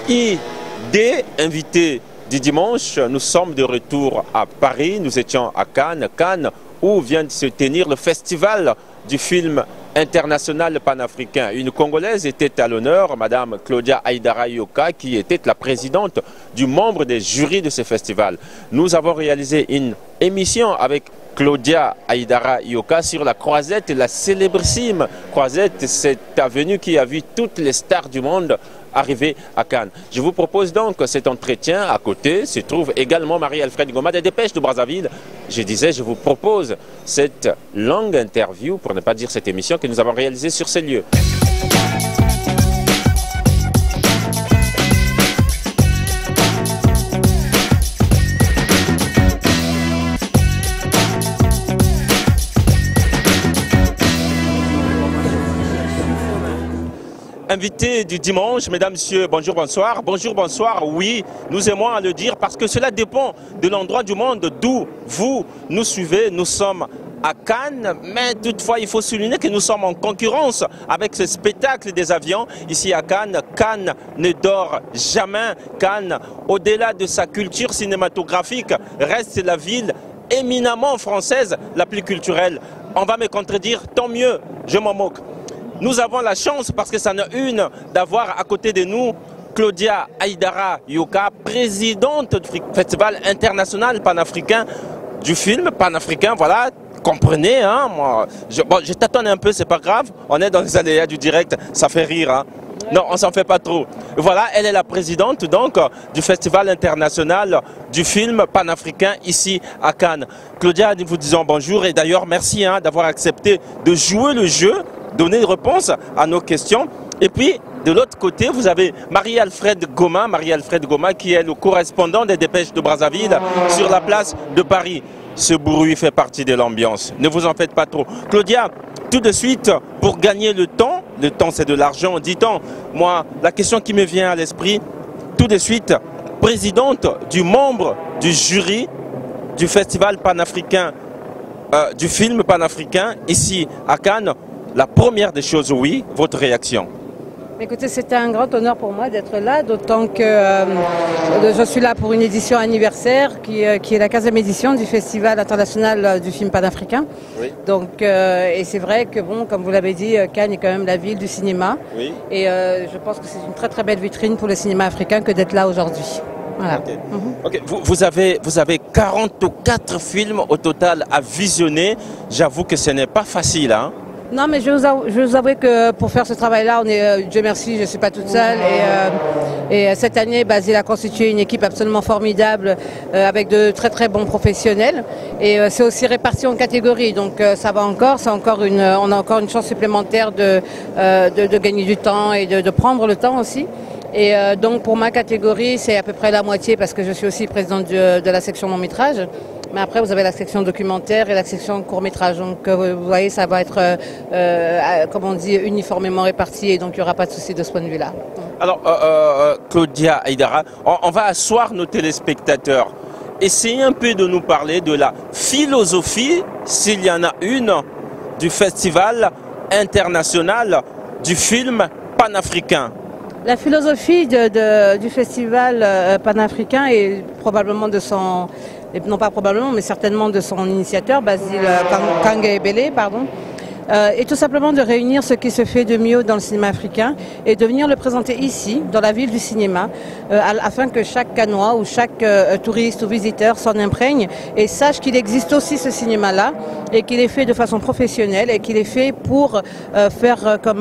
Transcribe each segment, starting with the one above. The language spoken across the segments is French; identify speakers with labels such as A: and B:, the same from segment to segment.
A: ID, invité du dimanche, nous sommes de retour à Paris, nous étions à Cannes, où vient de se tenir le festival du film international panafricain. Une Congolaise était à l'honneur, Madame Claudia Aïdara Yoka, qui était la présidente du membre des jurys de ce festival. Nous avons réalisé une émission avec Claudia Aïdara Yoka sur la Croisette, la célébrissime Croisette, cette avenue qui a vu toutes les stars du monde arriver à Cannes. Je vous propose donc cet entretien. À côté se trouve également Marie-Alfred Goma des Dépêches de Brazzaville. Je disais, je vous propose cette longue interview, pour ne pas dire cette émission que nous avons réalisée sur ces lieux. Invité du dimanche, mesdames, messieurs, bonjour, bonsoir. Bonjour, bonsoir, oui, nous aimons à le dire parce que cela dépend de l'endroit du monde d'où vous nous suivez. Nous sommes à Cannes, mais toutefois, il faut souligner que nous sommes en concurrence avec ce spectacle des avions. Ici à Cannes, Cannes ne dort jamais. Cannes, au-delà de sa culture cinématographique, reste la ville éminemment française, la plus culturelle. On va me contredire, tant mieux, je m'en moque. Nous avons la chance, parce que ça en a une, d'avoir à côté de nous Claudia Aïdara Yoka, présidente du Festival international panafricain du film panafricain. Voilà, comprenez, hein, moi, je tâtonne un peu, c'est pas grave, on est dans les aléas du direct, ça fait rire, hein. Non, on s'en fait pas trop. Voilà, elle est la présidente donc du Festival international du film panafricain ici à Cannes. Claudia, nous vous disons bonjour et d'ailleurs merci hein, d'avoir accepté de jouer le jeu, donner une réponse à nos questions. Et puis, de l'autre côté, vous avez Marie-Alfred Goma, qui est le correspondant des Dépêches de Brazzaville sur la place de Paris. Ce bruit fait partie de l'ambiance. Ne vous en faites pas trop. Claudia, tout de suite, pour gagner le temps c'est de l'argent, dit-on. Moi, la question qui me vient à l'esprit, tout de suite, présidente du membre du jury du Festival panafricain, du film panafricain, ici à Cannes, la première des choses, oui, votre réaction?
B: Écoutez, c'est un grand honneur pour moi d'être là, d'autant que je suis là pour une édition anniversaire qui est la 15e édition du Festival international du film panafricain. Oui. Donc, et c'est vrai que, bon, comme vous l'avez dit, Cannes est quand même la ville du cinéma. Oui. Et je pense que c'est une très très belle vitrine pour le cinéma africain que d'être là aujourd'hui. Voilà.
A: Okay. Okay. Vous avez 44 films au total à visionner. J'avoue que ce n'est pas facile, hein?
B: Non, mais je vous avoue que pour faire ce travail-là, on est, Dieu merci, je ne suis pas toute seule. Et cette année, Basile a constitué une équipe absolument formidable avec de très très bons professionnels. Et c'est aussi réparti en catégories, donc ça va encore. On a encore une chance supplémentaire de gagner du temps et de prendre le temps aussi. Et donc pour ma catégorie, c'est à peu près la moitié parce que je suis aussi présidente de la section long métrage. Mais après, vous avez la section documentaire et la section court-métrage. Donc, vous voyez, ça va être, comme on dit, uniformément réparti. Et donc, il n'y aura pas de souci de ce point de vue-là.
A: Alors, Claudia Aïdara, on va asseoir nos téléspectateurs. Essayez un peu de nous parler de la philosophie, s'il y en a une, du Festival international du film panafricain.
B: La philosophie du Festival panafricain est probablement de son... non pas probablement, mais certainement de son initiateur, Basile Kangaebele, pardon, et tout simplement de réunir ce qui se fait de mieux dans le cinéma africain et de venir le présenter ici, dans la ville du cinéma, afin que chaque Cannois ou chaque touriste ou visiteur s'en imprègne et sache qu'il existe aussi ce cinéma-là et qu'il est fait de façon professionnelle et qu'il est fait pour avoir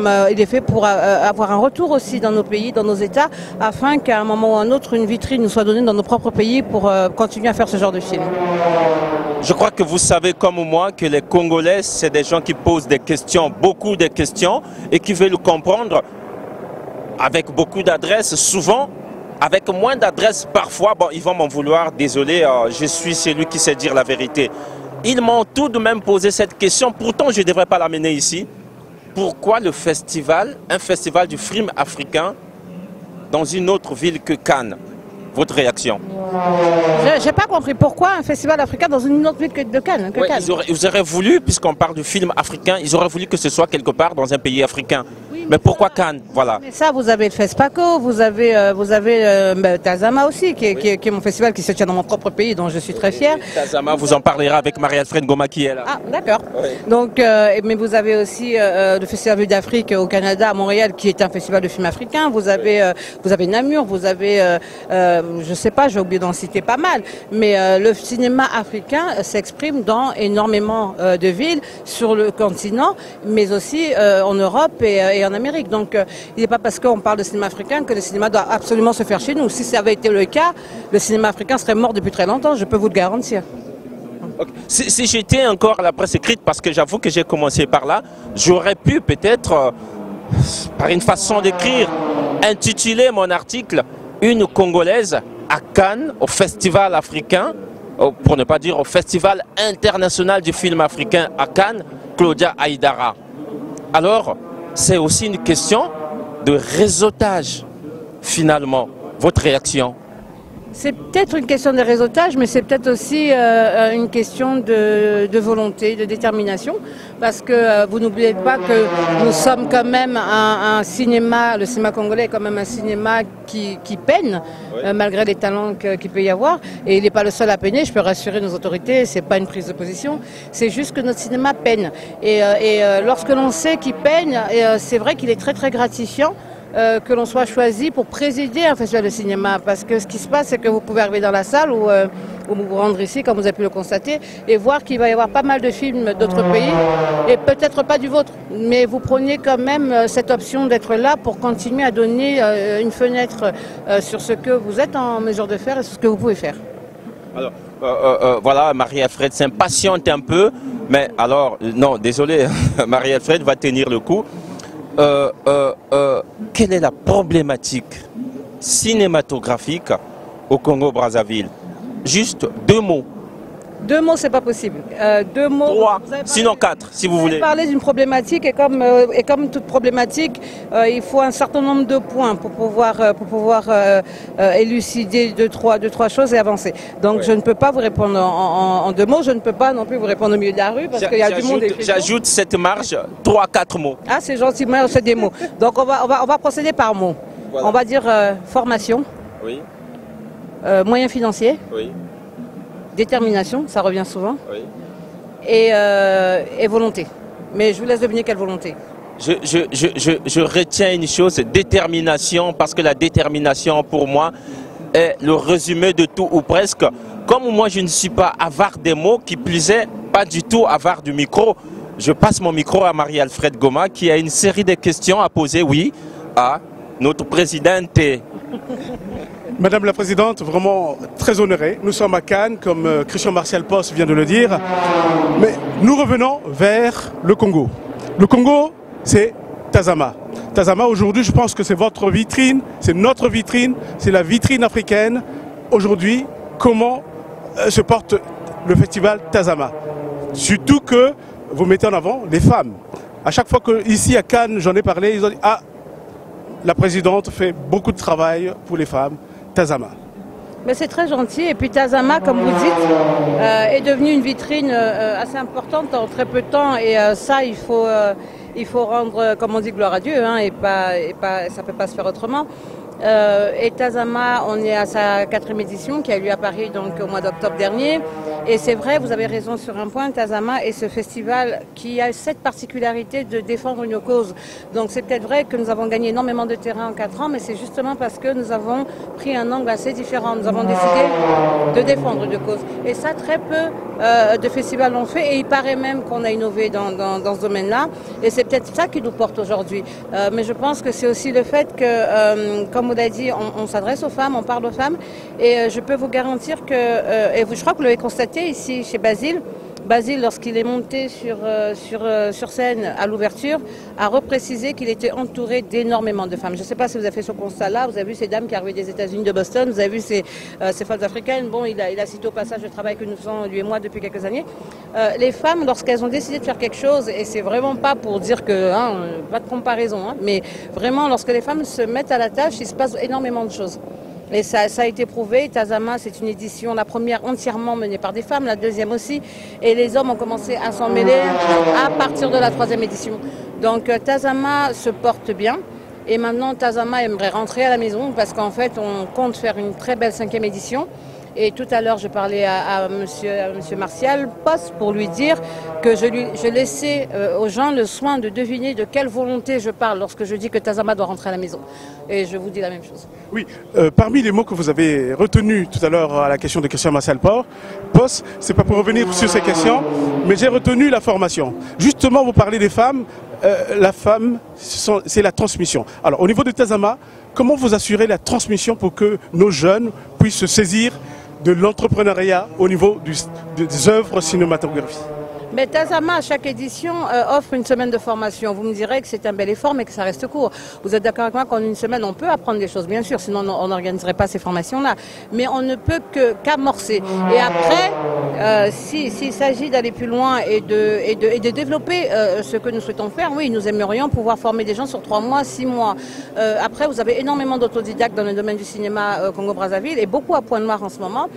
B: un retour aussi dans nos pays, dans nos États, afin qu'à un moment ou un autre, une vitrine nous soit donnée dans nos propres pays pour continuer à faire ce genre de film.
A: Je crois que vous savez comme moi que les Congolais, c'est des gens qui posent des questions, beaucoup de questions, et qui veulent comprendre avec beaucoup d'adresse, souvent avec moins d'adresse parfois. Bon, ils vont m'en vouloir, désolé, je suis celui qui sait dire la vérité. Ils m'ont tout de même posé cette question, pourtant je ne devrais pas l'amener ici. Pourquoi le festival, un festival du film africain, dans une autre ville que Cannes? Votre réaction?
B: Je n'ai pas compris pourquoi un festival africain dans une autre ville que de Cannes.
A: Ils auraient voulu, puisqu'on parle du film africain, ils auraient voulu que ce soit quelque part dans un pays africain.
B: Oui,
A: Mais pourquoi Cannes? Voilà.
B: Mais ça, vous avez le FESPACO, vous avez Tazama aussi, qui est mon festival qui se tient dans mon propre pays, dont je suis très fière.
A: Tazama, vous en parlerez avec Marie-Alfred Goma qui est là.
B: Ah, d'accord.
A: Oui.
B: Donc, mais vous avez aussi le Festival Vue d'Afrique au Canada, à Montréal, qui est un festival de films africains. Vous avez Namur, vous avez, je sais pas, j'ai oublié d'en citer pas mal, mais le cinéma africain s'exprime dans énormément de villes sur le continent, mais aussi en Europe et en Amérique. Donc, il n'est pas parce qu'on parle de cinéma africain que le cinéma doit absolument se faire chez nous. Si ça avait été le cas, le cinéma africain serait mort depuis très longtemps, je peux vous le garantir.
A: Okay. Si j'étais encore à la presse écrite, parce que j'avoue que j'ai commencé par là, j'aurais pu peut-être, par une façon d'écrire, intituler mon article « Une Congolaise à Cannes, au Festival africain », pour ne pas dire au Festival international du film africain à Cannes, Claudia Aïdara. Alors, c'est aussi une question de réseautage, finalement. Votre réaction?
B: C'est peut-être une question de réseautage, mais c'est peut-être aussi une question de volonté, de détermination, parce que vous n'oubliez pas que nous sommes quand même un cinéma, le cinéma congolais est quand même un cinéma qui peine, oui. Malgré les talents qu'il peut y avoir, et il n'est pas le seul à peiner, je peux rassurer nos autorités, c'est pas une prise de position, c'est juste que notre cinéma peine. Et lorsque l'on sait qu'il peine, c'est vrai qu'il est très très gratifiant que l'on soit choisi pour présider un festival de cinéma, parce que ce qui se passe, c'est que vous pouvez arriver dans la salle ou vous rendre ici, comme vous avez pu le constater, et voir qu'il va y avoir pas mal de films d'autres pays, et peut-être pas du vôtre, mais vous preniez quand même cette option d'être là pour continuer à donner une fenêtre sur ce que vous êtes en mesure de faire et sur ce que vous pouvez faire.
A: Alors, voilà, Marie-Alfred s'impatiente un peu, mais alors, non, désolé, Marie-Alfred va tenir le coup. Quelle est la problématique cinématographique au Congo-Brazzaville? Juste 2 mots.
B: 2 mots, c'est pas possible. 2 mots.
A: 3, sinon 4, si vous voulez.
B: Parler d'une problématique et comme toute problématique, il faut un certain nombre de points pour pouvoir élucider deux, trois choses et avancer. Donc, je ne peux pas vous répondre en 2 mots. Je ne peux pas non plus vous répondre au milieu de la rue parce qu'il y a du monde.
A: J'ajoute cette marge, 3-4 mots.
B: Ah, c'est gentil, c'est des mots. Donc, on va procéder par mots. Voilà. On va dire formation.
A: Oui.
B: Moyens financiers.
A: Oui.
B: Détermination, ça revient souvent,
A: oui.
B: et volonté. Mais je vous laisse deviner quelle volonté.
A: Je retiens une chose, détermination, parce que la détermination pour moi est le résumé de tout ou presque. Comme moi je ne suis pas avare des mots, qui plus est, pas du tout avare du micro, je passe mon micro à Marie-Alfred Goma qui a une série de questions à poser, oui, à notre présidente.
C: Madame la Présidente, vraiment très honoré. Nous sommes à Cannes, comme Christian Martial Post vient de le dire. Mais nous revenons vers le Congo. Le Congo, c'est Tazama. Tazama, aujourd'hui, je pense que c'est votre vitrine, c'est notre vitrine, c'est la vitrine africaine. Aujourd'hui, comment se porte le festival Tazama? Surtout que vous mettez en avant les femmes. À chaque fois que, ici à Cannes, j'en ai parlé, ils ont dit « Ah, la Présidente fait beaucoup de travail pour les femmes. » Tazama.
B: Mais c'est très gentil. Et puis Tazama, comme vous dites, est devenu une vitrine assez importante en très peu de temps. Et ça, il faut rendre, comme on dit, gloire à Dieu. Hein, et ça ne peut pas se faire autrement. Et Tazama, on est à sa 4e édition qui a eu lieu à Paris donc, au mois d'octobre dernier. Et c'est vrai, vous avez raison sur un point, Tazama est ce festival qui a cette particularité de défendre une cause. Donc c'est peut-être vrai que nous avons gagné énormément de terrain en 4 ans, mais c'est justement parce que nous avons pris un angle assez différent. Nous avons décidé de défendre une cause. Et ça, très peu de festivals l'ont fait. Et il paraît même qu'on a innové dans ce domaine-là. Et c'est peut-être ça qui nous porte aujourd'hui. Mais je pense que c'est aussi le fait que, comme vous l'avez dit, on s'adresse aux femmes, on parle aux femmes. Et je peux vous garantir que, et je crois que vous l'avez constaté ici chez Basile, lorsqu'il est monté sur scène à l'ouverture, a reprécisé qu'il était entouré d'énormément de femmes. Je ne sais pas si vous avez fait ce constat-là, vous avez vu ces dames qui arrivaient des États-Unis, de Boston, vous avez vu ces femmes africaines. Bon, il a cité au passage le travail que nous faisons, lui et moi, depuis quelques années. Les femmes, lorsqu'elles ont décidé de faire quelque chose, et c'est vraiment pas pour dire que, pas de comparaison, mais vraiment, lorsque les femmes se mettent à la tâche, il se passe énormément de choses. Et ça a été prouvé. Tazama, c'est une édition, la première entièrement menée par des femmes, la deuxième aussi. Et les hommes ont commencé à s'en mêler à partir de la 3e édition. Donc Tazama se porte bien. Et maintenant, Tazama aimerait rentrer à la maison parce qu'en fait, on compte faire une très belle 5e édition. Et tout à l'heure, je parlais à monsieur Martial Posse pour lui dire que je laissais aux gens le soin de deviner de quelle volonté je parle lorsque je dis que Tazama doit rentrer à la maison. Et je vous dis la même chose.
C: Oui, parmi les mots que vous avez retenus tout à l'heure à la question de Christian Martial Posse, c'est pas pour revenir sur ces questions, mais j'ai retenu la formation. Justement, vous parlez des femmes. La femme, c'est la transmission. Alors, au niveau de Tazama, comment vous assurez la transmission pour que nos jeunes puissent se saisir de l'entrepreneuriat au niveau des œuvres cinématographiques?
B: Mais Tazama, à chaque édition, offre une semaine de formation. Vous me direz que c'est un bel effort, mais que ça reste court. Vous êtes d'accord avec moi qu'en une semaine, on peut apprendre des choses, bien sûr, sinon on n'organiserait pas ces formations-là. Mais on ne peut qu'amorcer. Et après, s'il s'agit d'aller plus loin et de développer ce que nous souhaitons faire, oui, nous aimerions pouvoir former des gens sur 3 mois, 6 mois. Après, vous avez énormément d'autodidactes dans le domaine du cinéma Congo-Brazzaville et beaucoup à Pointe-Noire en ce moment.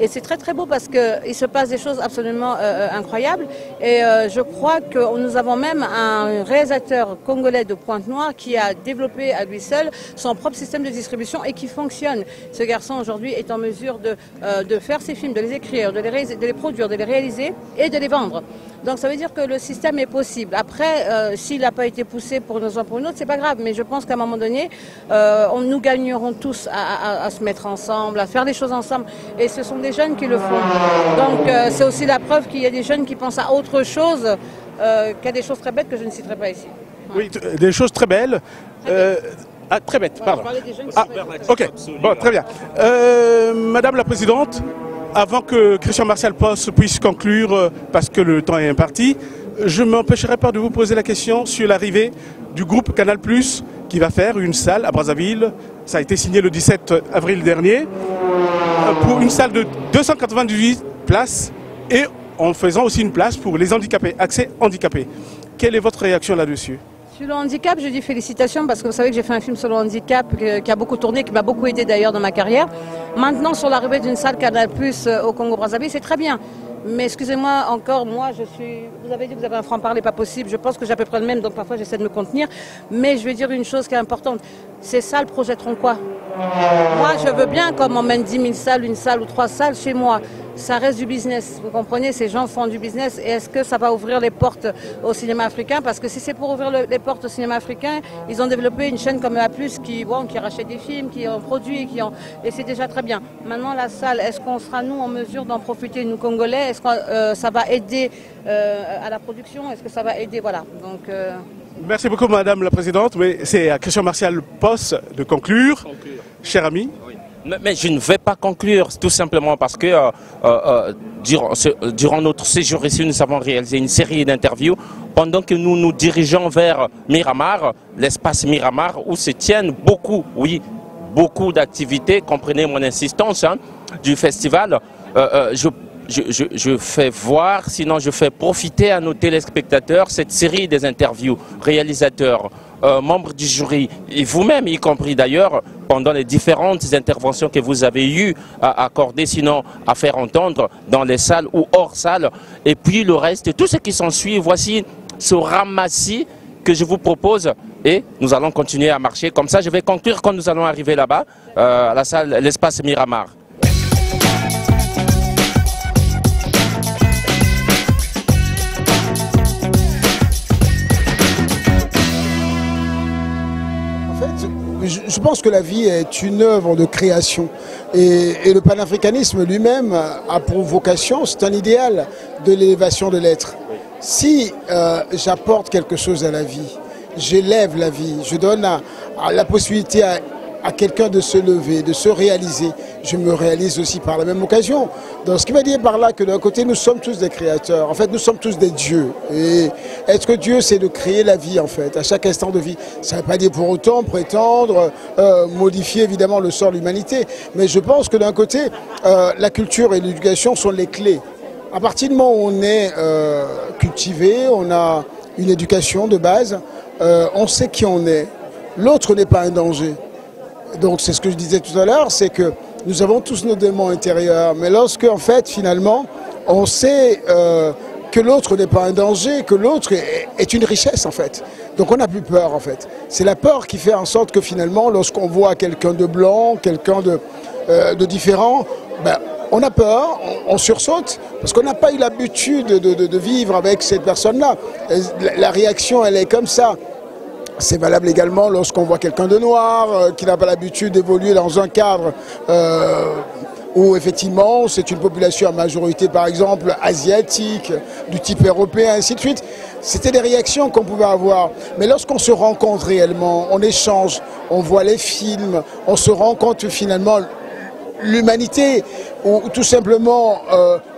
B: Et c'est très très beau parce qu'il se passe des choses absolument incroyables. Et je crois que nous avons même un réalisateur congolais de Pointe-Noire qui a développé à lui seul son propre système de distribution et qui fonctionne. Ce garçon aujourd'hui est en mesure de faire ses films, de les écrire, de les produire, de les réaliser et de les vendre. Donc ça veut dire que le système est possible. Après, s'il n'a pas été poussé pour une raison ou pour une autre, c'est pas grave. Mais je pense qu'à un moment donné, nous gagnerons tous à se mettre ensemble, à faire les choses ensemble. Et ce sont des jeunes qui le font. Donc c'est aussi la preuve qu'il y a des jeunes qui pensent à autre chose qu'à des choses très bêtes que je ne citerai pas ici.
C: Oui, des choses très belles. Très bêtes, pardon. Ok, bon, très bien. Madame la Présidente, avant que Christian Martial Posse puisse conclure, parce que le temps est imparti, je ne m'empêcherai pas de vous poser la question sur l'arrivée du groupe Canal+, qui va faire une salle à Brazzaville. Ça a été signé le 17 avril dernier, pour une salle de 298 places et en faisant aussi une place pour les handicapés, accès handicapés. Quelle est votre réaction là-dessus ?
B: Sur le handicap, je dis félicitations parce que vous savez que j'ai fait un film sur le handicap qui a beaucoup tourné, qui m'a beaucoup aidé d'ailleurs dans ma carrière. Maintenant, sur l'arrivée d'une salle Canal+ au Congo-Brazzaville, c'est très bien. Mais excusez-moi encore, moi vous avez dit que vous avez un franc-parler pas possible, je pense que j'ai à peu près le même, donc parfois j'essaie de me contenir. Mais je vais dire une chose qui est importante, ces salles projetteront quoi? Moi je veux bien qu'on m'emmène 10 000 salles, une salle ou 3 salles chez moi. Ça reste du business, vous comprenez, ces gens font du business et est-ce que ça va ouvrir les portes au cinéma africain? Parce que si c'est pour ouvrir les portes au cinéma africain, ils ont développé une chaîne comme A+, qui rachète des films, qui en produit, et c'est déjà très bien. Maintenant la salle, est-ce qu'on sera nous en mesure d'en profiter, nous Congolais? Est-ce que ça va aider à la production? Est-ce que ça va aider? Voilà. Donc,
C: Merci beaucoup Madame la Présidente, mais c'est à Christian Martial Posse de conclure. Cher ami.
A: Oui. Mais je ne vais pas conclure, tout simplement parce que durant notre séjour ici, nous avons réalisé une série d'interviews pendant que nous nous dirigeons vers Miramar, l'espace Miramar, où se tiennent beaucoup d'activités, comprenez mon insistance, du festival. Je fais voir, sinon je fais profiter à nos téléspectateurs cette série des interviews, réalisateurs, membres du jury, et vous-même y compris d'ailleurs, pendant les différentes interventions que vous avez eues à accorder, sinon à faire entendre dans les salles ou hors salles, et puis le reste, tout ce qui s'ensuit, voici ce ramassis que je vous propose, et nous allons continuer à marcher. Comme ça, je vais conclure quand nous allons arriver là-bas, à la salle, l'espace Miramar.
D: Je pense que la vie est une œuvre de création et le panafricanisme lui-même a pour vocation, c'est un idéal de l'élévation de l'être. Si j'apporte quelque chose à la vie, j'élève la vie, je donne la possibilité à quelqu'un de se lever, de se réaliser, je me réalise aussi par la même occasion. Donc ce qui veut dire par là que d'un côté nous sommes tous des créateurs, en fait nous sommes tous des dieux. Et être Dieu c'est de créer la vie en fait, à chaque instant de vie. Ça ne veut pas dire pour autant prétendre modifier évidemment le sort de l'humanité. Mais je pense que d'un côté la culture et l'éducation sont les clés. À partir du moment où on est cultivé, on a une éducation de base, on sait qui on est. L'autre n'est pas un danger. Donc c'est ce que je disais tout à l'heure, c'est que nous avons tous nos démons intérieurs, mais lorsque en fait finalement on sait que l'autre n'est pas un danger, que l'autre est une richesse en fait. Donc on n'a plus peur en fait. C'est la peur qui fait en sorte que finalement, lorsqu'on voit quelqu'un de blanc, quelqu'un de différent, ben, on a peur, on sursaute, parce qu'on n'a pas eu l'habitude de vivre avec cette personne-là. La réaction, elle est comme ça. C'est valable également lorsqu'on voit quelqu'un de noir, qui n'a pas l'habitude d'évoluer dans un cadre où effectivement c'est une population à majorité par exemple asiatique, du type européen, ainsi de suite. C'était des réactions qu'on pouvait avoir. Mais lorsqu'on se rencontre réellement, on échange, on voit les films, on se rend compte finalement l'humanité, ou tout simplement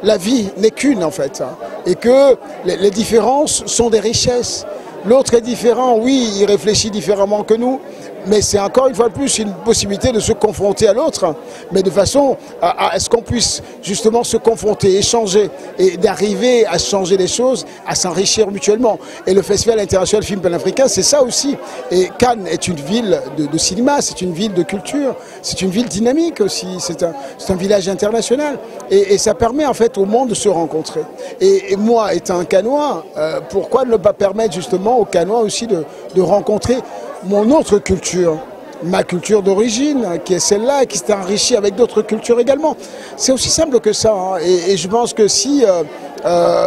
D: la vie n'est qu'une en fait, hein, et que les différences sont des richesses. L'autre est différent, oui, il réfléchit différemment que nous, mais c'est encore une fois de plus une possibilité de se confronter à l'autre, mais de façon à ce qu'on puisse justement se confronter, échanger et d'arriver à changer les choses, à s'enrichir mutuellement. Et le Festival international film panafricain, c'est ça aussi. Et Cannes est une ville de cinéma, c'est une ville de culture, c'est une ville dynamique aussi, c'est un village international. Et ça permet en fait au monde de se rencontrer. Et moi, étant un Cannois, pourquoi ne pas permettre justement aux Cannois aussi de rencontrer mon autre culture, ma culture d'origine, qui est celle-là, qui s'est enrichie avec d'autres cultures également. C'est aussi simple que ça, hein. Et je pense que si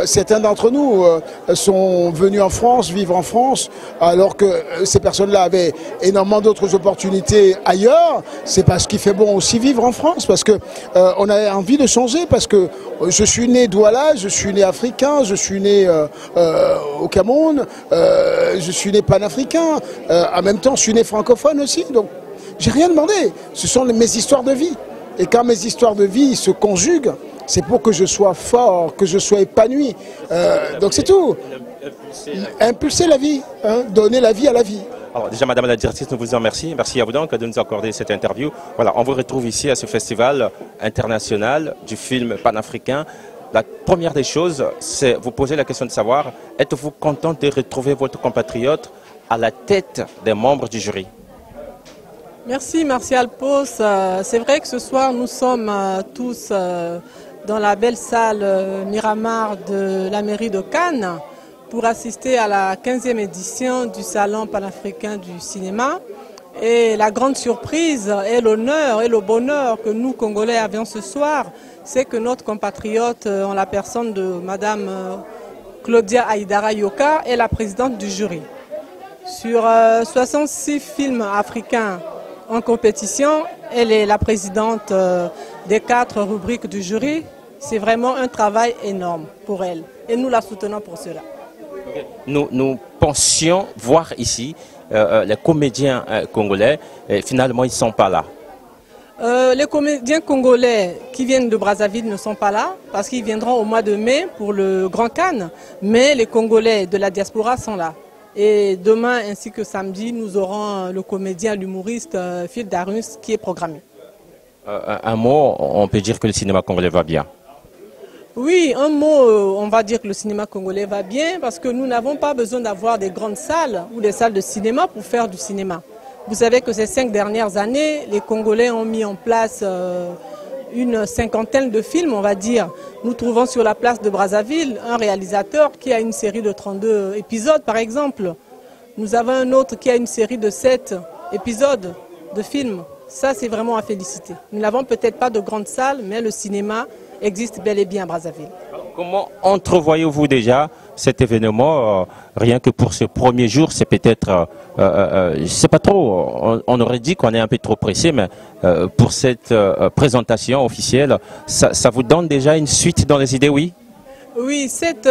D: certains d'entre nous sont venus en France, vivre en France, alors que ces personnes-là avaient énormément d'autres opportunités ailleurs, c'est parce qu'il fait bon aussi vivre en France, parce que on a envie de changer, parce que je suis né Douala, je suis né africain, je suis né au Cameroun, je suis né panafricain, en même temps je suis né francophone aussi, donc j'ai rien demandé, ce sont mes histoires de vie. Et quand mes histoires de vie se conjuguent, c'est pour que je sois fort, que je sois épanoui. Donc c'est tout. Impulser la vie, hein, donner la vie à la vie.
A: Alors déjà, Madame la Directrice, nous vous en remercions. Merci à vous donc de nous accorder cette interview. Voilà, on vous retrouve ici à ce festival international du film panafricain. La première des choses, c'est vous poser la question de savoir, êtes-vous content de retrouver votre compatriote à la tête des membres du jury?
E: Merci Martial Pos. C'est vrai que ce soir nous sommes tous dans la belle salle Miramar de la mairie de Cannes pour assister à la 15e édition du Salon panafricain du cinéma. Et la grande surprise et l'honneur et le bonheur que nous Congolais avions ce soir, c'est que notre compatriote en la personne de Madame Claudia Aïdara Yoka est la présidente du jury. Sur 66 films africains en compétition, elle est la présidente des 4 rubriques du jury. C'est vraiment un travail énorme pour elle et nous la soutenons pour cela.
A: Nous pensions voir ici les comédiens congolais et finalement ils ne sont pas là.
E: Les comédiens congolais qui viennent de Brazzaville ne sont pas là parce qu'ils viendront au mois de mai pour le Grand Cannes, mais les Congolais de la diaspora sont là. Et demain ainsi que samedi, nous aurons le comédien, l'humoriste Phil Darus qui est programmé.
A: Un mot, on peut dire que le cinéma congolais va bien.
E: Oui, un mot, on va dire que le cinéma congolais va bien parce que nous n'avons pas besoin d'avoir des grandes salles ou des salles de cinéma pour faire du cinéma. Vous savez que ces 5 dernières années, les Congolais ont mis en place une cinquantaine de films, on va dire. Nous trouvons sur la place de Brazzaville un réalisateur qui a une série de 32 épisodes, par exemple. Nous avons un autre qui a une série de 7 épisodes de films. Ça, c'est vraiment à féliciter. Nous n'avons peut-être pas de grandes salles, mais le cinéma existe bel et bien à Brazzaville.
A: Comment entrevoyez-vous déjà cet événement, rien que pour ce premier jour? C'est peut-être, je ne sais pas trop, on aurait dit qu'on est un peu trop pressé, mais pour cette présentation officielle, ça vous donne déjà une suite dans les idées, oui?
E: Oui, cette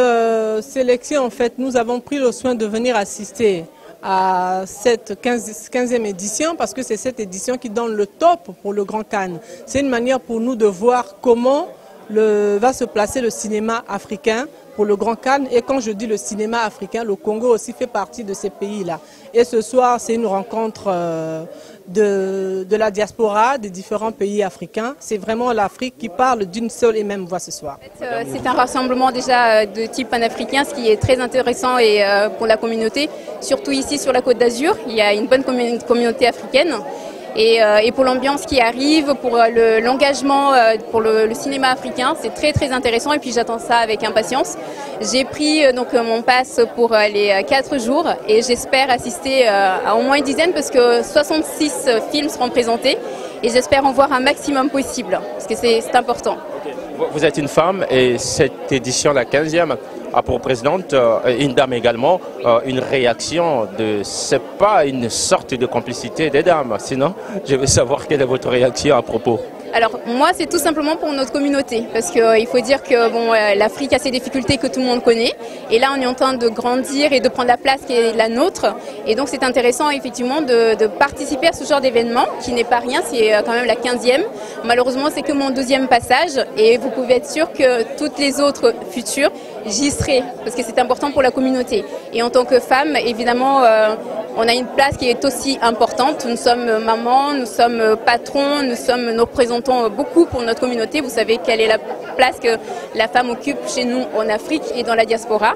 E: sélection, en fait, nous avons pris le soin de venir assister à cette 15e édition parce que c'est cette édition qui donne le top pour le Grand Cannes. C'est une manière pour nous de voir comment va se placer le cinéma africain pour le Grand Cannes. Et quand je dis le cinéma africain, le Congo aussi fait partie de ces pays-là. Et ce soir, c'est une rencontre de la diaspora des différents pays africains. C'est vraiment l'Afrique qui parle d'une seule et même voix ce soir.
F: C'est un rassemblement déjà de type panafricain, ce qui est très intéressant et pour la communauté. Surtout ici sur la Côte d'Azur, il y a une bonne communauté africaine. et pour l'ambiance qui arrive, pour l'engagement pour le cinéma africain. C'est très très intéressant et puis j'attends ça avec impatience. J'ai pris donc mon pass pour les 4 jours et j'espère assister à au moins une dizaine parce que 66 films seront présentés et j'espère en voir un maximum possible parce que c'est important.
A: Vous êtes une femme et cette édition, la 15e, a pour présidente une dame également, une réaction c'est pas une sorte de complicité des dames, sinon je veux savoir quelle est votre réaction à propos.
F: Alors moi c'est tout simplement pour notre communauté parce qu'il faut dire que bon, l'Afrique a ses difficultés que tout le monde connaît et là on est en train de grandir et de prendre la place qui est la nôtre et donc c'est intéressant effectivement de participer à ce genre d'événement qui n'est pas rien, c'est quand même la 15e. Malheureusement c'est que mon 2e passage et vous pouvez être sûr que toutes les autres futures j'y serai parce que c'est important pour la communauté et en tant que femme évidemment on a une place qui est aussi importante. Nous sommes mamans, nous sommes patrons, nous représentons beaucoup pour notre communauté. Vous savez quelle est la place que la femme occupe chez nous en Afrique et dans la diaspora.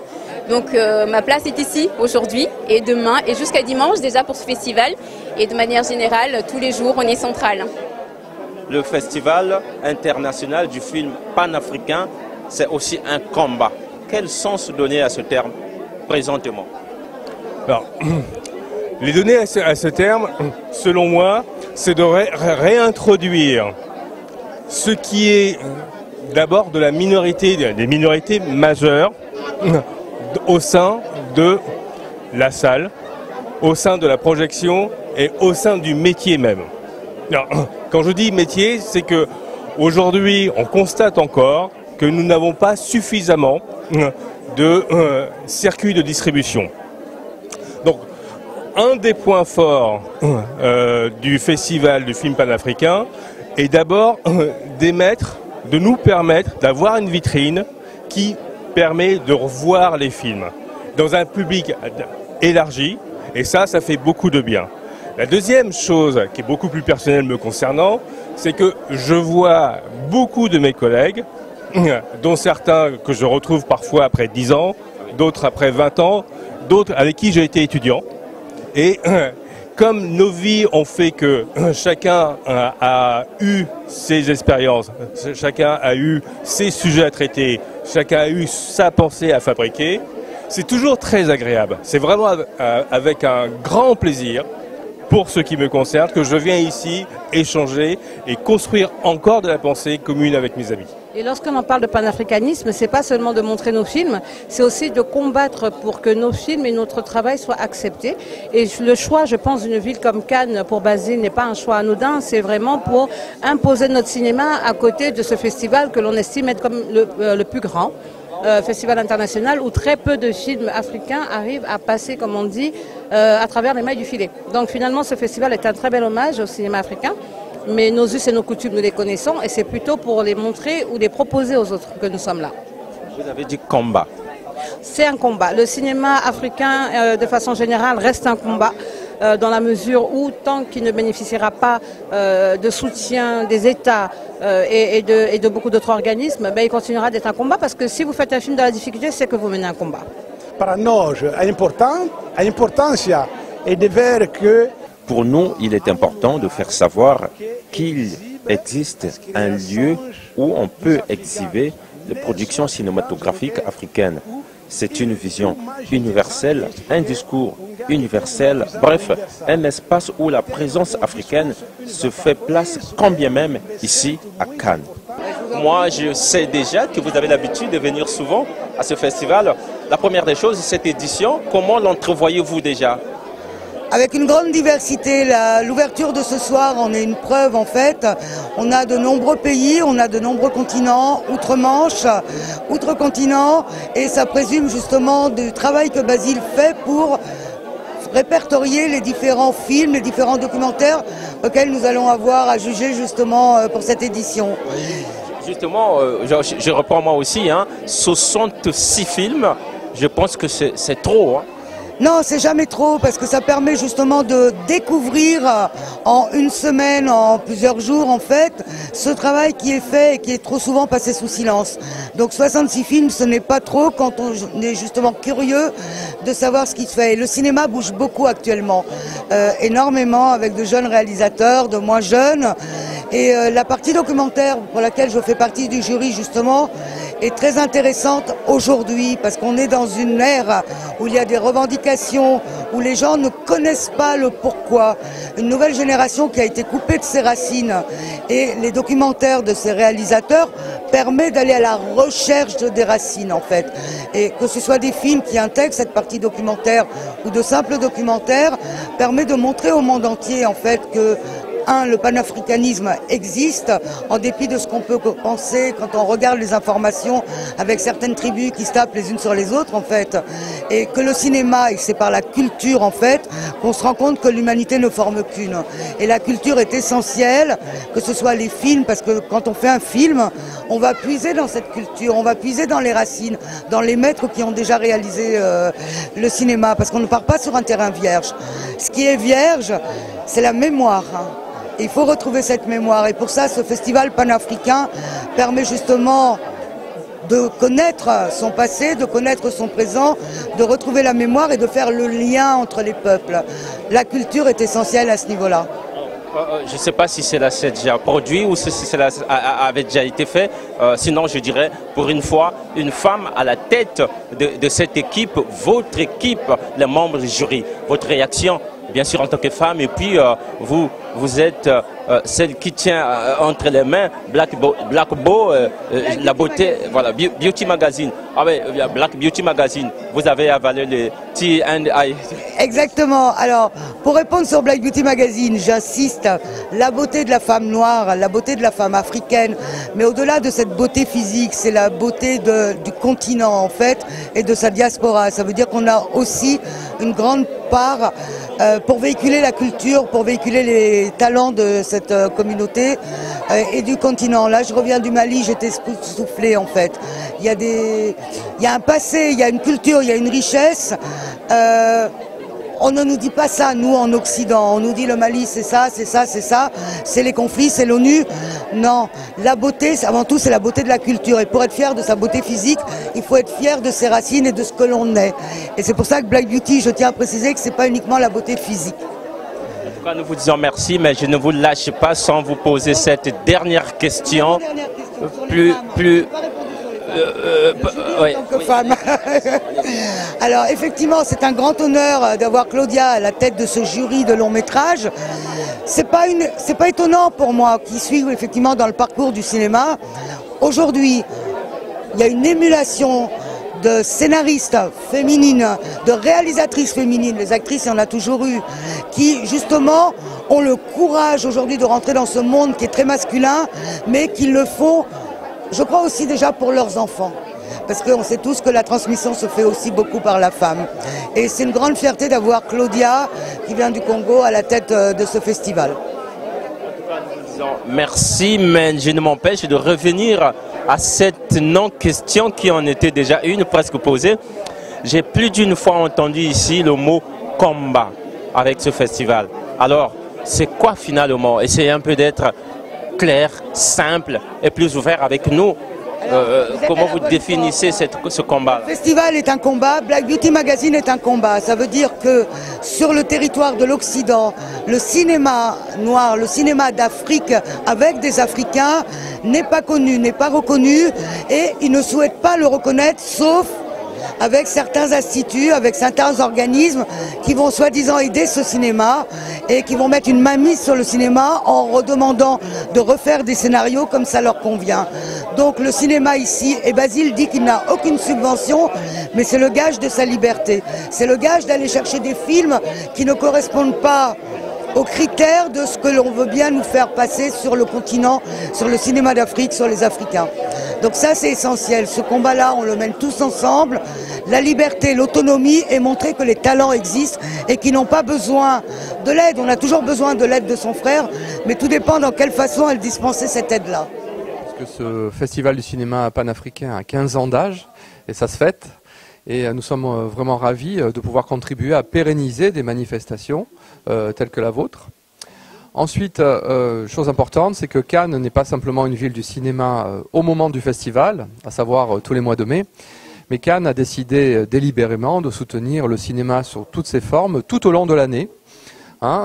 F: Donc ma place est ici aujourd'hui et demain et jusqu'à dimanche déjà pour ce festival. Et de manière générale, tous les jours, on est central.
A: Le Festival international du film panafricain, c'est aussi un combat. Quel sens donner à ce terme présentement?
G: Alors, les donner à ce terme, selon moi, c'est de réintroduire ce qui est d'abord de la minorité, des minorités majeures au sein de la salle, au sein de la projection et au sein du métier même. Alors, quand je dis métier, c'est que aujourd'hui, on constate encore que nous n'avons pas suffisamment de circuits de distribution. Donc, un des points forts du festival du film panafricain est d'abord de nous permettre d'avoir une vitrine qui permet de revoir les films dans un public élargi et ça fait beaucoup de bien. La deuxième chose qui est beaucoup plus personnelle me concernant, c'est que je vois beaucoup de mes collègues, dont certains que je retrouve parfois après 10 ans, d'autres après 20 ans, d'autres avec qui j'ai été étudiant. Et comme nos vies ont fait que chacun a eu ses expériences, chacun a eu ses sujets à traiter, chacun a eu sa pensée à fabriquer, c'est toujours très agréable. C'est vraiment avec un grand plaisir, pour ce qui me concerne, que je viens ici échanger et construire encore de la pensée commune avec mes amis.
B: Et lorsqu'on en parle de panafricanisme, c'est pas seulement de montrer nos films, c'est aussi de combattre pour que nos films et notre travail soient acceptés. Et le choix, je pense, d'une ville comme Cannes pour Basile n'est pas un choix anodin, c'est vraiment pour imposer notre cinéma à côté de ce festival que l'on estime être comme le plus grand. Festival international où très peu de films africains arrivent à passer, comme on dit, à travers les mailles du filet. Donc finalement, ce festival est un très bel hommage au cinéma africain, mais nos us et nos coutumes, nous les connaissons, et c'est plutôt pour les montrer ou les proposer aux autres que nous sommes là.
A: Vous avez dit combat.
B: C'est un combat. Le cinéma africain, de façon générale, reste un combat. Dans la mesure où, tant qu'il ne bénéficiera pas de soutien des États et de beaucoup d'autres organismes, il continuera d'être un combat, parce que si vous faites un film dans la difficulté, c'est que vous menez un combat.
D: Para nós, a importância est de ver que...
H: Pour nous, il est important de faire savoir qu'il existe un lieu où on peut exhiber les productions cinématographiques africaines. C'est une vision universelle, un discours universel, bref, un espace où la présence africaine se fait place, quand bien même ici à Cannes.
A: Moi, je sais déjà que vous avez l'habitude de venir souvent à ce festival. La première des choses, cette édition, comment l'entrevoyez-vous déjà?
I: Avec une grande diversité, l'ouverture de ce soir en est une preuve en fait. On a de nombreux pays, on a de nombreux continents, outre-Manche, outre-continent, et ça présume justement du travail que Basile fait pour répertorier les différents films, les différents documentaires auxquels nous allons avoir à juger justement pour cette édition.
A: Justement, je reprends moi aussi, 66 films, je pense que c'est trop.
I: Non, c'est jamais trop parce que ça permet justement de découvrir en une semaine, en plusieurs jours en fait, ce travail qui est fait et qui est trop souvent passé sous silence. Donc 66 films, ce n'est pas trop quand on est justement curieux de savoir ce qui se fait. Et le cinéma bouge beaucoup actuellement, énormément avec de jeunes réalisateurs, de moins jeunes. Et la partie documentaire pour laquelle je fais partie du jury justement est très intéressante aujourd'hui parce qu'on est dans une ère où il y a des revendications, où les gens ne connaissent pas le pourquoi. Une nouvelle génération qui a été coupée de ses racines et les documentaires de ces réalisateurs permettent d'aller à la recherche des racines en fait. Et que ce soit des films qui intègrent cette partie documentaire ou de simples documentaires permet de montrer au monde entier en fait que le panafricanisme existe, en dépit de ce qu'on peut penser quand on regarde les informations avec certaines tribus qui se tapent les unes sur les autres en fait, et que le cinéma, et c'est par la culture en fait, qu'on se rend compte que l'humanité ne forme qu'une. Et la culture est essentielle, que ce soit les films, parce que quand on fait un film, on va puiser dans cette culture, on va puiser dans les racines, dans les maîtres qui ont déjà réalisé le cinéma, parce qu'on ne part pas sur un terrain vierge. Ce qui est vierge, c'est la mémoire. Il faut retrouver cette mémoire et pour ça ce festival panafricain permet justement de connaître son passé, de connaître son présent, de retrouver la mémoire et de faire le lien entre les peuples. La culture est essentielle à ce niveau-là.
A: Je ne sais pas si cela s'est déjà produit ou si cela avait déjà été fait. Sinon, je dirais, pour une fois, une femme à la tête de cette équipe, votre équipe, les membres du jury. Votre réaction, bien sûr, en tant que femme, et puis vous êtes celle qui tient entre les mains Black Beau, la beauté, voilà, Beauty Magazine. Ah oui, Black Beauty Magazine. Vous avez avalé le T&I.
I: Exactement. Alors, pour répondre sur Black Beauty Magazine, j'insiste, la beauté de la femme noire, la beauté de la femme africaine, mais au-delà de cette beauté physique, c'est la beauté du continent en fait et de sa diaspora. Ça veut dire qu'on a aussi une grande part pour véhiculer la culture, pour véhiculer les talents de cette communauté et du continent. Là, je reviens du Mali, j'étais soufflée en fait. Il y a un passé, il y a une culture, il y a une richesse. On ne nous dit pas ça, nous, en Occident. On nous dit le Mali, c'est ça, c'est ça, c'est ça. C'est les conflits, c'est l'ONU. Non, la beauté, avant tout, c'est la beauté de la culture. Et pour être fier de sa beauté physique, il faut être fier de ses racines et de ce que l'on est. Et c'est pour ça que Black Beauty, je tiens à préciser que ce n'est pas uniquement la beauté physique.
A: En tout cas, nous vous disons merci, mais je ne vous lâche pas sans vous poser cette dernière question.
I: Oui. En tant que femme. Alors effectivement, c'est un grand honneur d'avoir Claudia à la tête de ce jury de long métrage. C'est pas étonnant pour moi qui suis effectivement dans le parcours du cinéma. Aujourd'hui, il y a une émulation de scénaristes féminines, de réalisatrices féminines, les actrices il y en a toujours eu, qui justement ont le courage aujourd'hui de rentrer dans ce monde qui est très masculin, mais qui le font, je crois aussi déjà pour leurs enfants. Parce qu'on sait tous que la transmission se fait aussi beaucoup par la femme. Et c'est une grande fierté d'avoir Claudia, qui vient du Congo, à la tête de ce festival.
A: Merci, mais je ne m'empêche de revenir à cette non-question qui en était déjà une presque posée. J'ai plus d'une fois entendu ici le mot combat avec ce festival. Alors, c'est quoi finalement? Essayez un peu d'être clair, simple et plus ouvert avec nous. Comment vous définissez ce combat?
I: Le festival est un combat, Black Beauty Magazine est un combat. Ça veut dire que sur le territoire de l'Occident, le cinéma noir, le cinéma d'Afrique avec des Africains n'est pas connu, n'est pas reconnu et ils ne souhaitent pas le reconnaître sauf avec certains instituts, avec certains organismes qui vont soi-disant aider ce cinéma et qui vont mettre une mainmise sur le cinéma en redemandant de refaire des scénarios comme ça leur convient. Donc le cinéma ici, et Basile dit qu'il n'a aucune subvention, mais c'est le gage de sa liberté. C'est le gage d'aller chercher des films qui ne correspondent pas aux critères de ce que l'on veut bien nous faire passer sur le continent, sur le cinéma d'Afrique, sur les Africains. Donc ça c'est essentiel, ce combat-là on le mène tous ensemble, la liberté, l'autonomie et montrer que les talents existent et qu'ils n'ont pas besoin de l'aide. On a toujours besoin de l'aide de son frère, mais tout dépend dans quelle façon elle dispenser cette aide-là.
J: Parce que ce festival du cinéma panafricain a 15 ans d'âge et ça se fête. Et nous sommes vraiment ravis de pouvoir contribuer à pérenniser des manifestations telles que la vôtre. Ensuite, chose importante, c'est que Cannes n'est pas simplement une ville du cinéma au moment du festival, à savoir tous les mois de mai, mais Cannes a décidé délibérément de soutenir le cinéma sur toutes ses formes tout au long de l'année.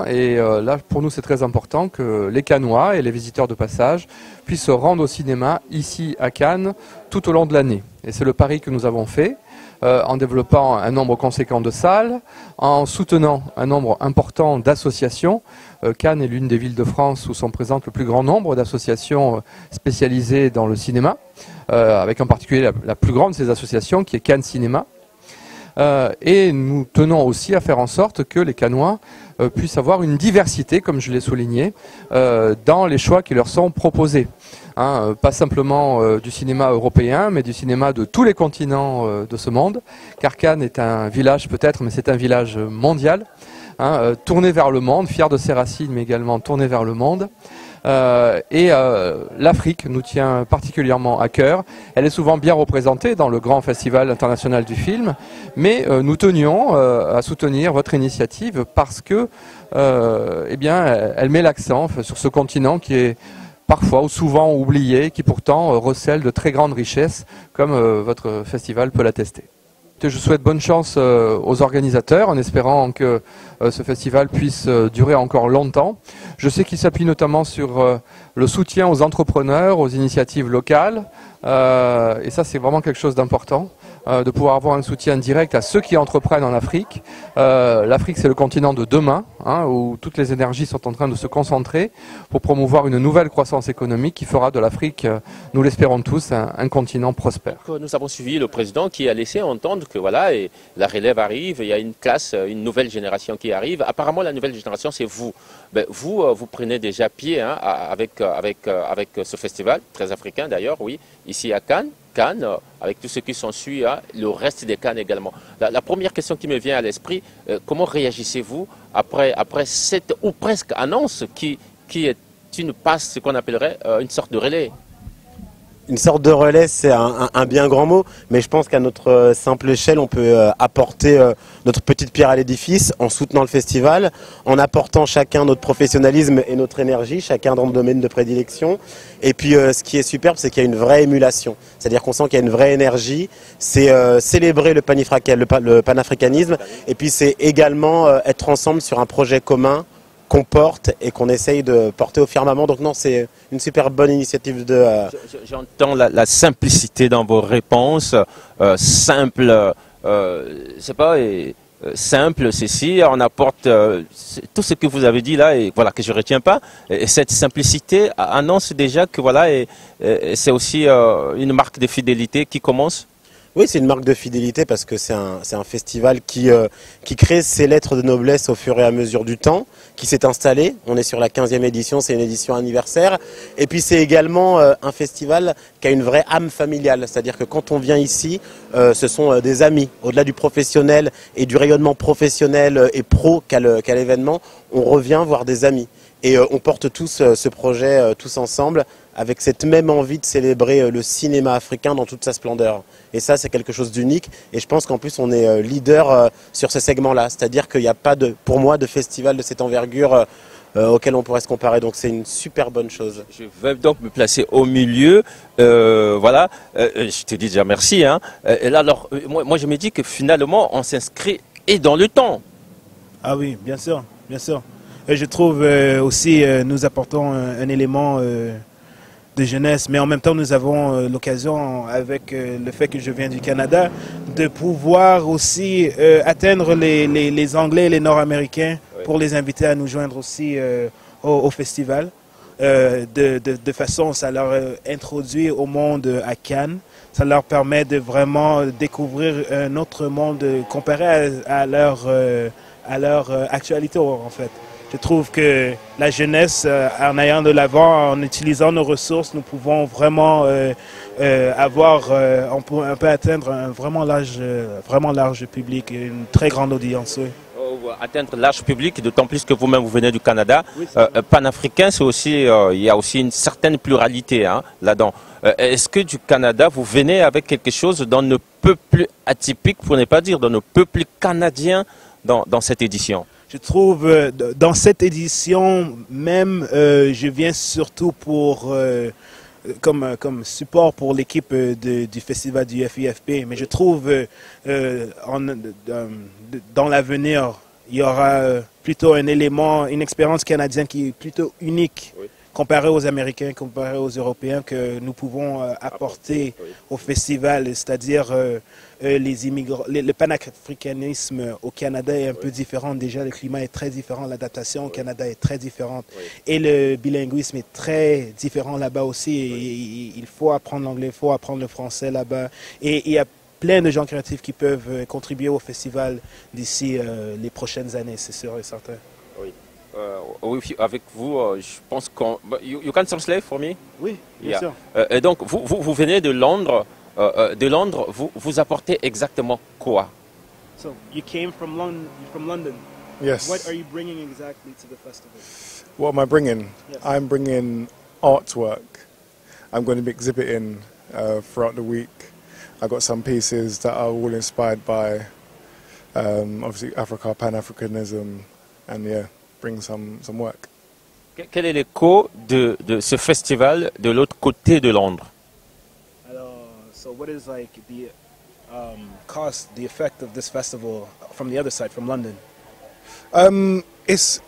J: Et là, pour nous, c'est très important que les Cannois et les visiteurs de passage puissent se rendre au cinéma ici à Cannes tout au long de l'année. Et c'est le pari que nous avons fait en développant un nombre conséquent de salles, en soutenant un nombre important d'associations. Cannes est l'une des villes de France où sont présentes le plus grand nombre d'associations spécialisées dans le cinéma, avec en particulier la plus grande de ces associations qui est Cannes Cinéma. Et nous tenons aussi à faire en sorte que les Cannois puissent avoir une diversité, comme je l'ai souligné, dans les choix qui leur sont proposés. Pas simplement du cinéma européen, mais du cinéma de tous les continents de ce monde, car Cannes est un village peut-être, mais c'est un village mondial, tourné vers le monde, fier de ses racines, mais également tourné vers le monde. L'Afrique nous tient particulièrement à cœur. Elle est souvent bien représentée dans le grand festival international du film, mais nous tenions à soutenir votre initiative parce que elle met l'accent sur ce continent qui est parfois ou souvent oublié, qui pourtant recèle de très grandes richesses, comme votre festival peut l'attester. Je souhaite bonne chance aux organisateurs en espérant que ce festival puisse durer encore longtemps. Je sais qu'il s'appuie notamment sur le soutien aux entrepreneurs, aux initiatives locales. Et ça, c'est vraiment quelque chose d'important, de pouvoir avoir un soutien direct à ceux qui entreprennent en Afrique. L'Afrique, c'est le continent de demain, où toutes les énergies sont en train de se concentrer pour promouvoir une nouvelle croissance économique qui fera de l'Afrique, nous l'espérons tous, un continent prospère.
A: Nous avons suivi le président qui a laissé entendre que voilà, et la relève arrive, il y a une classe, une nouvelle génération qui arrive. Apparemment, la nouvelle génération, c'est vous. Vous prenez déjà pied avec ce festival, très africain d'ailleurs, oui, ici à Cannes, avec tout ce qui s'ensuit, le reste des Cannes également. La première question qui me vient à l'esprit, comment réagissez-vous après cette ou presque annonce qui est une passe, ce qu'on appellerait une sorte de relais?
K: Une sorte de relais, c'est un bien grand mot, mais je pense qu'à notre simple échelle, on peut apporter notre petite pierre à l'édifice en soutenant le festival, en apportant chacun notre professionnalisme et notre énergie, chacun dans le domaine de prédilection. Et puis ce qui est superbe, c'est qu'il y a une vraie émulation, c'est-à-dire qu'on sent qu'il y a une vraie énergie, c'est célébrer le panafricanisme, et puis c'est également être ensemble sur un projet commun qu'on porte et qu'on essaye de porter au firmament. Donc non, c'est une super bonne initiative de...
A: J'entends la simplicité dans vos réponses, simple, c'est pas... simple, ceci, on apporte tout ce que vous avez dit là et voilà que je retiens pas. Et cette simplicité annonce déjà que voilà, et c'est aussi une marque de fidélité qui commence.
K: Oui, c'est une marque de fidélité parce que c'est un festival qui crée ses lettres de noblesse au fur et à mesure du temps, qui s'est installé. On est sur la 15e édition, c'est une édition anniversaire. Et puis c'est également un festival qui a une vraie âme familiale. C'est-à-dire que quand on vient ici, ce sont des amis. Au-delà du professionnel et du rayonnement professionnel et pro qu'a l'événement, on revient voir des amis. Et on porte tous ce projet tous ensemble avec cette même envie de célébrer le cinéma africain dans toute sa splendeur. Et ça, c'est quelque chose d'unique. Et je pense qu'en plus, on est leader sur ce segment-là. C'est-à-dire qu'il n'y a pas, pour moi, de festival de cette envergure auquel on pourrait se comparer. Donc c'est une super bonne chose.
A: Je vais donc me placer au milieu. Voilà, je te dis déjà merci. Et là, alors, moi, je me dis que finalement, on s'inscrit et dans le temps.
L: Ah oui, bien sûr, bien sûr. Et je trouve aussi, nous apportons un élément de jeunesse, mais en même temps nous avons l'occasion, avec le fait que je viens du Canada, de pouvoir aussi atteindre les Anglais et les Nord-Américains pour les inviter à nous joindre aussi au festival. De façon, ça leur introduit au monde à Cannes, ça leur permet de vraiment découvrir un autre monde comparé à leur actualité en fait. Je trouve que la jeunesse, en allant de l'avant, en utilisant nos ressources, nous pouvons vraiment on peut atteindre un vraiment large public et une très grande audience. Oui.
A: Atteindre large public, d'autant plus que vous-même vous venez du Canada. Oui, panafricain, c'est aussi, il y a aussi une certaine pluralité là-dedans. Est-ce que du Canada, vous venez avec quelque chose dans nos peuples atypiques, pour ne pas dire dans nos peuples canadiens, dans cette édition?
L: Je trouve, dans cette édition même, je viens surtout pour, comme support pour l'équipe du festival du FIFP. Mais je trouve, dans l'avenir, il y aura plutôt un élément, une expérience canadienne qui est plutôt unique. Oui. Comparé aux Américains, comparé aux Européens, que nous pouvons apporter au festival, c'est-à-dire le panafricanisme au Canada est un peu différent. Déjà, le climat est très différent, l'adaptation au Canada est très différente. Et le bilinguisme est très différent là-bas aussi. Et il faut apprendre l'anglais, il faut apprendre le français là-bas. Et il y a plein de gens créatifs qui peuvent contribuer au festival d'ici les prochaines années, c'est sûr et certain.
A: Oui. Oui, avec vous, je pense qu'on... You can translate for me?
L: Oui, bien sûr.
A: Et donc, vous venez de Londres. Vous apportez exactement quoi?
L: So, you came from London.
M: Yes.
L: What are you bringing exactly to the festival?
M: What am I bringing? Yes. I'm bringing artwork. I'm going to be exhibiting throughout the week. I got some pieces that are all inspired by, obviously, Africa, Pan-Africanism, and yeah, bring some work.
A: Quel est l'écho de ce festival de l'autre côté de Londres?
L: So what is like the cost, the effect of this festival from the other side, from London?
M: It's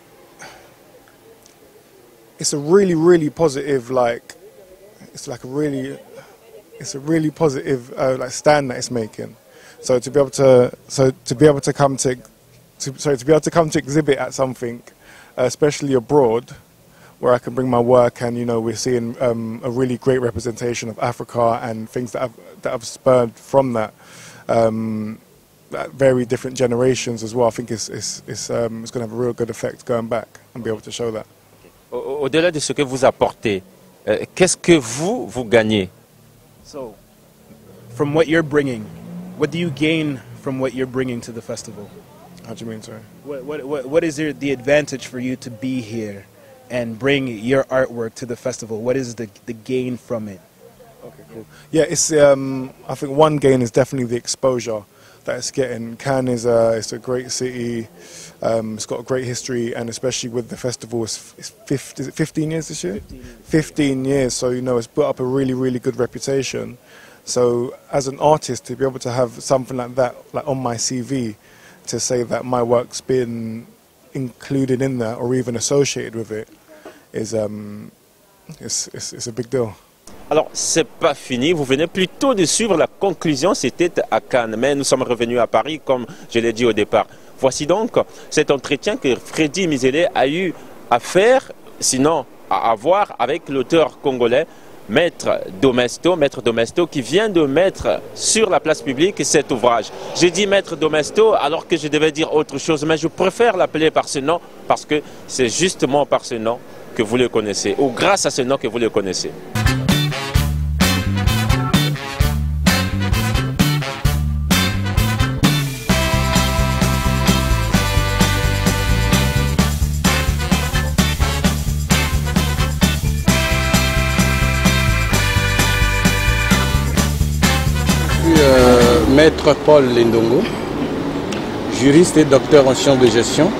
M: a really positive, it's a really positive like stand that it's making. So to be able to come to exhibit at something, especially abroad, where I can bring my work, and we're seeing a really great representation of Africa and things that have spurred from that, very different generations as well. I think it's going to have a real good effect going back and be able to show that.
A: Au-delà de ce que vous apportez, qu'est-ce que vous gagnez?
L: So, from what you're bringing, what do you gain from what you're bringing to the festival?
M: How do you mean, sorry?
L: What is the advantage for you to be here and bring your artwork to the festival? What is the gain from it?
M: Okay, cool. Yeah, it's I think one gain is definitely the exposure that it's getting. Cannes is a great city. It's got a great history, and especially with the festival, is it 15 years this year? 15 years. So it's built up a really good reputation. So as an artist, to be able to have something like that, like on my CV, to say that my work's been included in that or even associated with it, is it's a big deal.
A: Alors, c'est pas fini. Vous venez plutôt de suivre la conclusion. C'était à Cannes, mais nous sommes revenus à Paris, comme je l'ai dit au départ. Voici donc cet entretien que Freddy Mizele a eu à faire, sinon à avoir avec l'auteur congolais Maître Domesto, qui vient de mettre sur la place publique cet ouvrage. J'ai dit Maître Domesto alors que je devais dire autre chose, mais je préfère l'appeler par ce nom parce que c'est justement par ce nom que vous le connaissez, ou grâce à ce nom que vous le connaissez.
N: Maître Paul Lindongo, juriste et docteur en sciences de gestion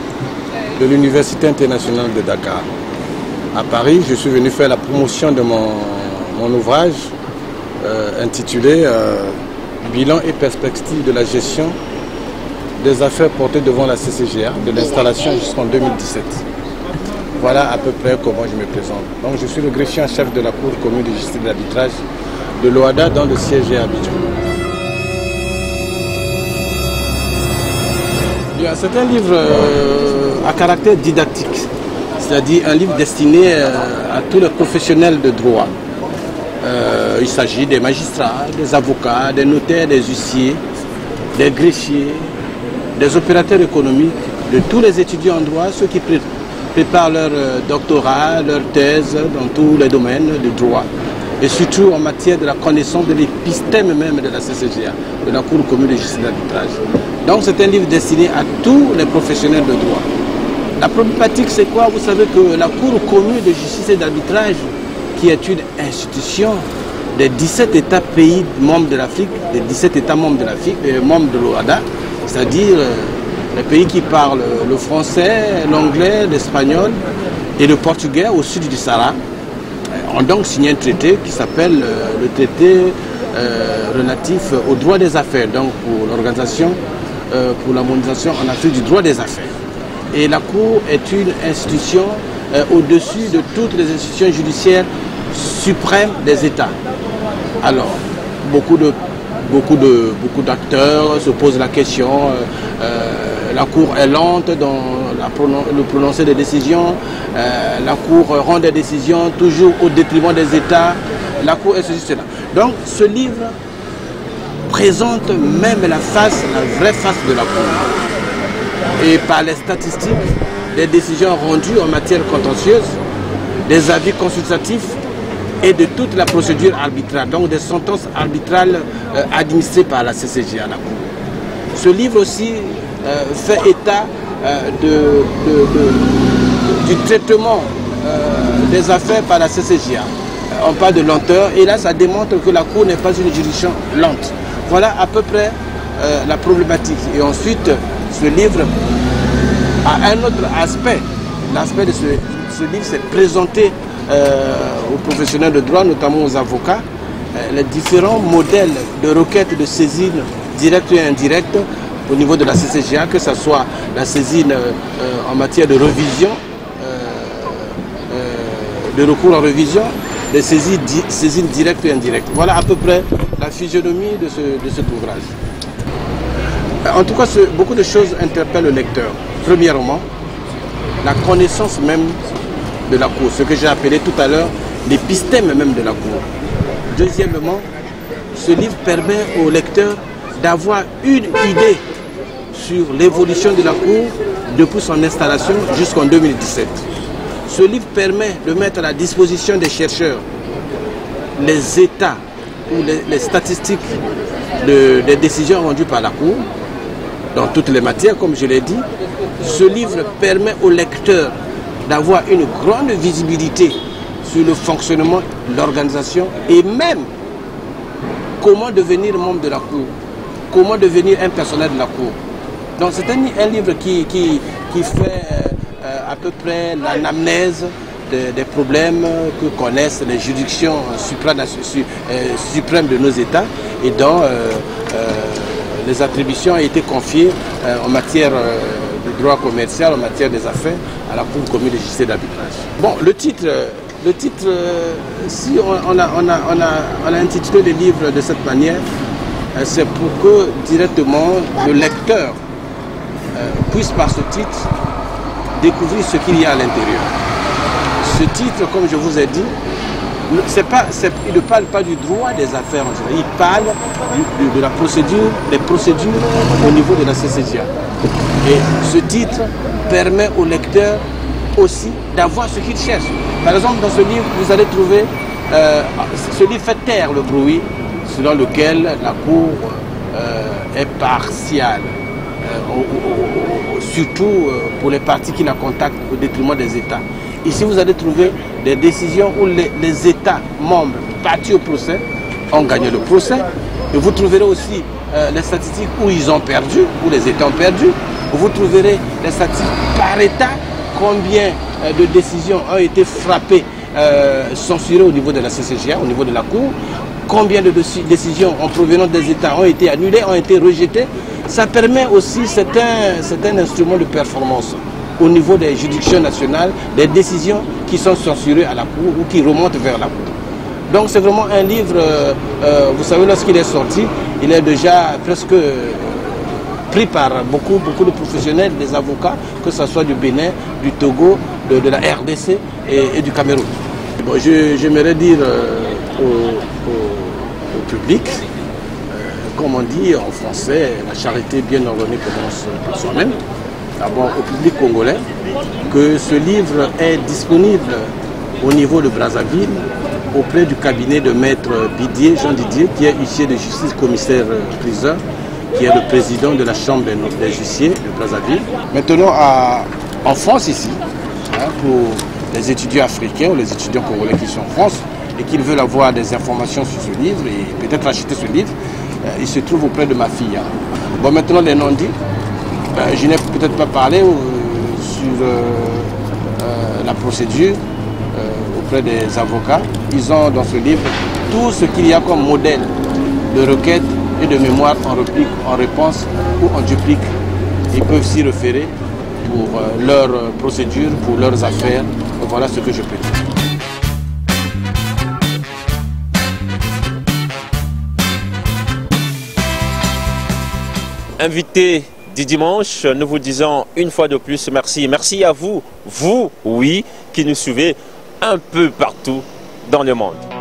N: de l'Université internationale de Dakar. À Paris, je suis venu faire la promotion de mon ouvrage intitulé Bilan et perspectives de la gestion des affaires portées devant la CCGA, de l'installation jusqu'en 2017. Voilà à peu près comment je me présente. Donc je suis le greffier en chef de la Cour commune de justice de l'arbitrage de l'OADA dans le siège à Abidjan. C'est un livre à caractère didactique, c'est-à-dire un livre destiné à tous les professionnels de droit. Il s'agit des magistrats, des avocats, des notaires, des huissiers, des greffiers, des opérateurs économiques, de tous les étudiants en droit, ceux qui préparent leur doctorat, leur thèse dans tous les domaines du droit. Et surtout en matière de la connaissance de l'épisthème même de la CCGA, de la Cour commune de justice d'arbitrage. Donc c'est un livre destiné à tous les professionnels de droit. La problématique c'est quoi? Vous savez que la Cour commune de justice et d'arbitrage, qui est une institution des 17 États pays membres de l'Afrique, des 17 États membres de l'Afrique, membres de l'OADA, c'est-à-dire les pays qui parlent le français, l'anglais, l'espagnol et le portugais au sud du Sahara, ont donc signé un traité qui s'appelle le traité relatif aux droits des affaires, donc pour l'organisation pour la mondialisation en Afrique du droit des affaires. Et la Cour est une institution au-dessus de toutes les institutions judiciaires suprêmes des États. Alors, beaucoup d'acteurs se posent la question, la Cour est lente dans le prononcé des décisions, la Cour rend des décisions toujours au détriment des États, la Cour est ceci, cela. Donc ce livre présente même la vraie face de la Cour. Et par les statistiques, des décisions rendues en matière contentieuse, des avis consultatifs et de toute la procédure arbitrale, donc des sentences arbitrales administrées par la CCJ à la Cour. Ce livre aussi fait état du traitement des affaires par la CCJ. On parle de lenteur et là ça démontre que la Cour n'est pas une juridiction lente. Voilà à peu près la problématique. Et ensuite, ce livre a un autre aspect. L'aspect de ce livre, c'est présenter aux professionnels de droit, notamment aux avocats, les différents modèles de requêtes de saisine directe et indirecte au niveau de la CCJA, que ce soit la saisine en matière de révision, de recours en révision, des saisines directes et indirectes. Voilà à peu près la physionomie de cet ouvrage. En tout cas, beaucoup de choses interpellent le lecteur. Premièrement, la connaissance même de la Cour, ce que j'ai appelé tout à l'heure l'épistème même de la Cour. Deuxièmement, ce livre permet au lecteur d'avoir une idée sur l'évolution de la Cour depuis son installation jusqu'en 2017. Ce livre permet de mettre à la disposition des chercheurs les états ou les statistiques des décisions rendues par la Cour dans toutes les matières, comme je l'ai dit. Ce livre permet au lecteur d'avoir une grande visibilité sur le fonctionnement, l'organisation et même comment devenir membre de la Cour, comment devenir un personnel de la Cour. Donc c'est un livre qui fait à peu près l'anamnèse des problèmes que connaissent les juridictions suprêmes de nos États et dont les attributions ont été confiées en matière de droit commercial, en matière des affaires, à la Cour commune de justice d'arbitrage. Bon, le titre si on a intitulé le livre de cette manière, c'est pour que directement le lecteur puisse par ce titre découvrir ce qu'il y a à l'intérieur. Ce titre, comme je vous ai dit, il ne parle pas du droit des affaires en général, il parle de la procédure, des procédures au niveau de la CCJA. Et ce titre permet au lecteur aussi d'avoir ce qu'il cherche. Par exemple, dans ce livre, vous allez trouver, ce livre fait taire le bruit selon lequel la Cour est partiale, surtout pour les parties qui la contactent au détriment des États. Ici, vous allez trouver des décisions où les États membres partis au procès ont gagné le procès. Et vous trouverez aussi les statistiques où ils ont perdu, où les États ont perdu. Vous trouverez les statistiques par État, combien de décisions ont été frappées, censurées au niveau de la CCJA, au niveau de la Cour, combien de décisions en provenance des États ont été annulées, ont été rejetées. Ça permet aussi, c'est un instrument de performance au niveau des juridictions nationales, des décisions qui sont censurées à la Cour ou qui remontent vers la Cour. Donc c'est vraiment un livre, vous savez, lorsqu'il est sorti, il est déjà presque pris par beaucoup de professionnels, des avocats, que ce soit du Bénin, du Togo, de la RDC et du Cameroun. Bon, j'aimerais dire au public, comme on dit en français, la charité bien ordonnée commence par soi-même. D'abord au public congolais, que ce livre est disponible au niveau de Brazzaville, auprès du cabinet de maître Bidier, Jean Didier, qui est huissier de justice, commissaire priseur, qui est le président de la chambre des huissiers de Brazzaville. Maintenant, en France ici, pour les étudiants africains ou les étudiants congolais qui sont en France, et qu'ils veulent avoir des informations sur ce livre et peut-être acheter ce livre, il se trouve auprès de ma fille. Bon, maintenant les non-dits, je n'ai peut-être pas parlé sur la procédure auprès des avocats. Ils ont dans ce livre tout ce qu'il y a comme modèle de requête et de mémoire en réplique, en réponse ou en duplique. Ils peuvent s'y référer pour leurs procédures, pour leurs affaires. Voilà ce que je peux dire.
A: Invité du dimanche, nous vous disons une fois de plus merci. Merci à vous, oui, qui nous suivez un peu partout dans le monde.